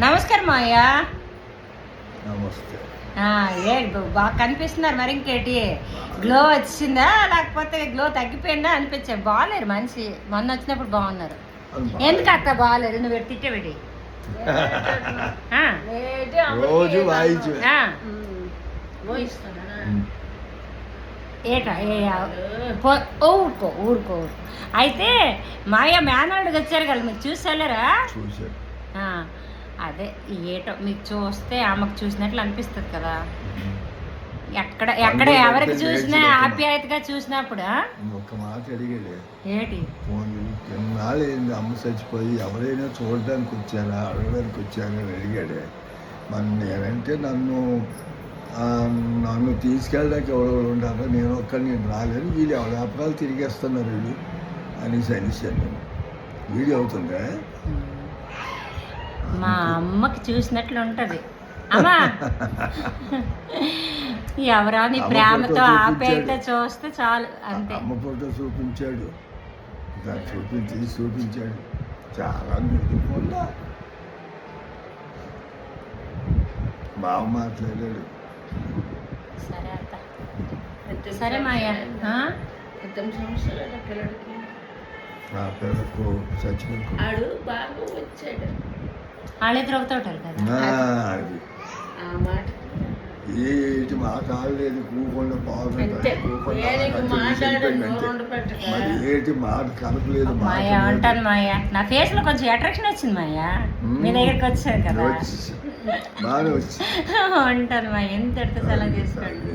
నమస్కారం మాయా. నమస్తే. ఏ బాగా కనిపిస్తున్నారు. మరి ఇంకేంటి గ్లో వచ్చిందా లేకపోతే గ్లో తగ్గిపోయిందా అనిపించే? బాగాలేరు మనిషి. మొన్న వచ్చినప్పుడు బాగున్నారు. ఎందుకు అక్క బాగాలేరు? నువ్వు తిట్టేవిడి రోజు వాయించు. ఏటా ఊరుకో ఊరుకో. అయితే మాయా మేనల్లుడికి వచ్చారు కదా, మీరు చూసారా? చూశారు. అదే ఏటో మీకు చూస్తే ఆమెకు చూసినట్లు అనిపిస్తుంది కదా. ఎక్కడ ఎక్కడ ఎవరికి చూసినా ఆప్యాయతగా చూసినప్పుడు. ఒక మాట అడిగాడు. ఏంటి? నాళ్ళు ఏంది అమ్మ చచ్చిపోయి ఎవరైనా చూడడానికి వచ్చారా అడగడానికి వచ్చారా అని అడిగాడు. మరి నేనంటే నన్ను తీసుకెళ్ళడానికి ఎవరెవరు ఉంటారో నేను ఒక్కడిని రాలేను, వీళ్ళు ఎవరి వ్యాపారాలు తిరిగేస్తున్నారు వీళ్ళు అనేసాను. వీడియో అవుతుందా? మా అమ్మకి చూసినట్లు ఉంటది అమ్మా. ఎవరాని ప్రేమతో ఆప్యాయత చూస్తే చాలు, అంతే. అమ్మ ఫోటో చూపించాడు, దాన్ని చూపించాడు. చాలా నిండిపోయిందా. బాగా మాట్లాడాడు. సరే అత్త. సరే మాయా. నా పిల్లలకు చచ్చిపోయి బాగా వచ్చాడు. వాళ్ళిద్దరు ఒకతోటారు కదా. ఏటి మాట ఆడలేదు, కూకుండా బాగుంటే ఏటి మాట కలపలేదు. మాయా ఉంటాను మాయా. నా ఫేస్ లో కొంచెం అట్రాక్షన్ వచ్చింది మాయా, మీ దగ్గరికి వచ్చారు కదా. బాగా వచ్చి ఉంటాను మాయా. ఎంత సెలవు తీసుకోండి.